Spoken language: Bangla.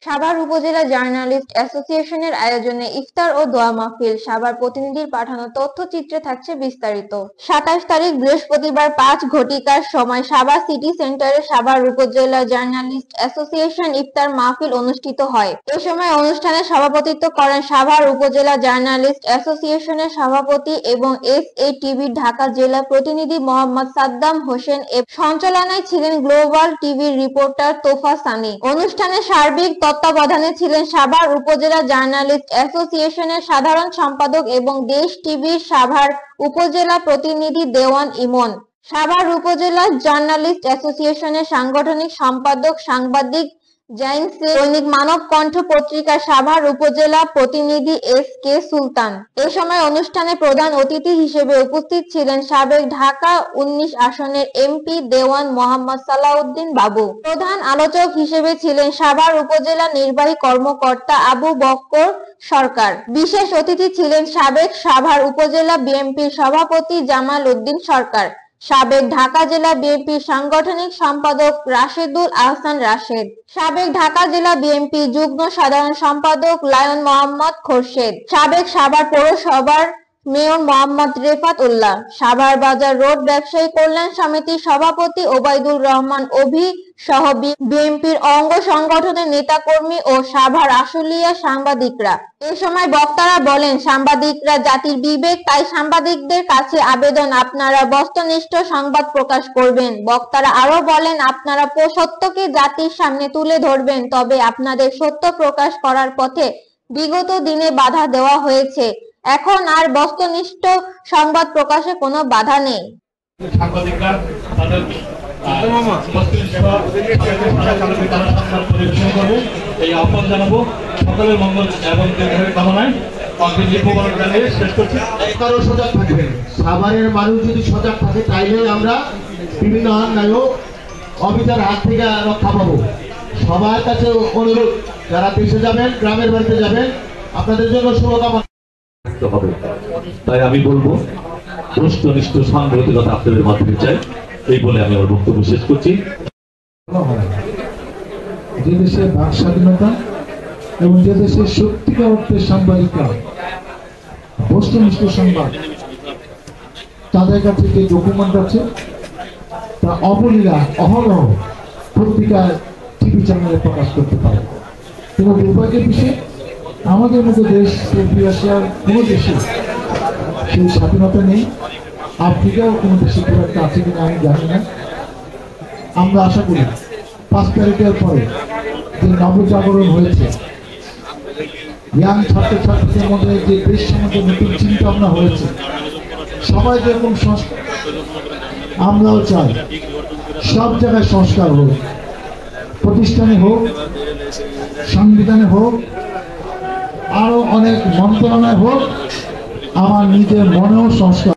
সাভার উপজেলা জার্নালিস্ট অ্যাসোসিয়েশনের আয়োজনে ইফতার ও দোয়া মাহফিল। সাভার প্রতিনিধির পাঠানো তথ্যচিত্রে থাকছে বিস্তারিত। ২৭ তারিখ বৃহস্পতিবার ৫ ঘটিকার সময় সাভার সিটি সেন্টারে সাভার উপজেলা জার্নালিস্ট অ্যাসোসিয়েশন ইফতার মাহফিল অনুষ্ঠিত হয়। এ সময় অনুষ্ঠানে সভাপতিত্ব করেন সাভার উপজেলা জার্নালিস্ট অ্যাসোসিয়েশনের সভাপতি এবং এসএটিভির ঢাকা জেলা প্রতিনিধি মোহাম্মদ সাদ্দাম হোসেন। সঞ্চালনায় ছিলেন গ্লোবাল টিভির রিপোর্টার তোফা সানি। অনুষ্ঠানে সার্বিক তত্ত্বাবধানে ছিলেন সাভার উপজেলা জার্নালিস্ট অ্যাসোসিয়েশনের সাধারণ সম্পাদক এবং দেশ টিভির সাভার উপজেলা প্রতিনিধি দেওয়ান ইমন, সাভার উপজেলা জার্নালিস্ট অ্যাসোসিয়েশনের সাংগঠনিক সম্পাদক সাংবাদিক জাইনসে, দৈনিক মানব কণ্ঠ পত্রিকার সাভার উপজেলা প্রতিনিধি এস.কে. সুলতান। এ সময় অনুষ্ঠানে প্রধান অতিথি হিসেবে উপস্থিত ছিলেন সাবেক ঢাকা ১৯ আসনের এমপি দেওয়ান মোহাম্মদ সালাউদ্দিন বাবু। প্রধান আলোচক হিসেবে ছিলেন সাভার উপজেলা নির্বাহী কর্মকর্তা আবু বক্কর সরকার। বিশেষ অতিথি ছিলেন সাবেক সাভার উপজেলা বিএনপির সভাপতি জামাল উদ্দিন সরকার, সাবেক ঢাকা জেলা বিএনপির সাংগঠনিক সম্পাদক রাশেদুল আহসান রাশেদ, সাবেক ঢাকা জেলা বিএনপি যুগ্ম সাধারণ সম্পাদক লায়ন মোহাম্মদ খোরশেদ, সাবেক সাভার পৌরসভার মেয়র মোহাম্মদ রেফাত উল্লাহ, সাভার বাজার রোড ব্যবসায়ী কল্যাণ সমিতির সভাপতি ওবায়দুর রহমান অভি সহ বিএনপির অঙ্গ সংগঠনের নেতাকর্মী ও সাভার আশুলিয়া সাংবাদিকরা। এ সময় বক্তারা বলেন, সাংবাদিকরা জাতির বিবেক, তাই সাংবাদিকদের কাছে আবেদন আপনারা বস্তুনিষ্ঠ সংবাদ প্রকাশ করবেন। বক্তারা আরো বলেন, আপনারা সত্যকে জাতির সামনে তুলে ধরবেন, তবে আপনাদের সত্য প্রকাশ করার পথে বিগত দিনে বাধা দেওয়া হয়েছে, এখন আর বস্তুনিষ্ঠ সংবাদ প্রকাশে কোনো বাধা নেই। এই আহ্বান জানাবো সকলের মঙ্গল এবং কামনায় সজাগ থাকবেন। সাভারের মানুষ যদি সজাগ থাকে তাইলে আমরা বিভিন্ন অন্যায় অবিচার হাত থেকে রক্ষা পাবো। সবার কাছে অনুরোধ, যারা দেশে যাবেন, গ্রামের বাড়িতে যাবেন, আপনাদের জন্য শুভকামনা হবে। তাই আমি বলবো বস্তুনিষ্ঠ সাংবাদিকতা আপনাদের মাধ্যমে চাই, এই বলে আমি আমার বক্তব্য শেষ করছি। যে দেশে বাক স্বাধীনতা এবং যে দেশে সত্যিকার অর্থে সাংবাদিকরা বস্তুনিষ্ঠ সংবাদ, তাদের কাছে যে ডকুমেন্ট আছে তা অবলীলা অহরহ পত্রিকায় টিভি চ্যানেলে প্রকাশ করতে পারে। কিন্তু দুর্ভাগ্যের বিষয়, আমাদের মতো দেশ এশিয়ার কোনো দেশে সেই স্বাধীনতা নেই। আফ্রিকাও কোনো দেশে খুব একটা আছে কিনা আমি জানি না। আমরা আশা করি ৫ তারিখের পরে যে নবজাগরণ হয়েছে, ইয়াং ছাত্রছাত্রীদের মধ্যে যে দেশ সম্বন্ধে নতুন চিন্তা ভাবনা হয়েছে, সবাই যেরকম সংস্কার, আমরাও চাই সব জায়গায় সংস্কার হোক, প্রতিষ্ঠানে হোক, সংবিধানে হোক, আরো অনেক মন্ত্রণালয় হোক, আমার নিজের মনেও সংস্কার।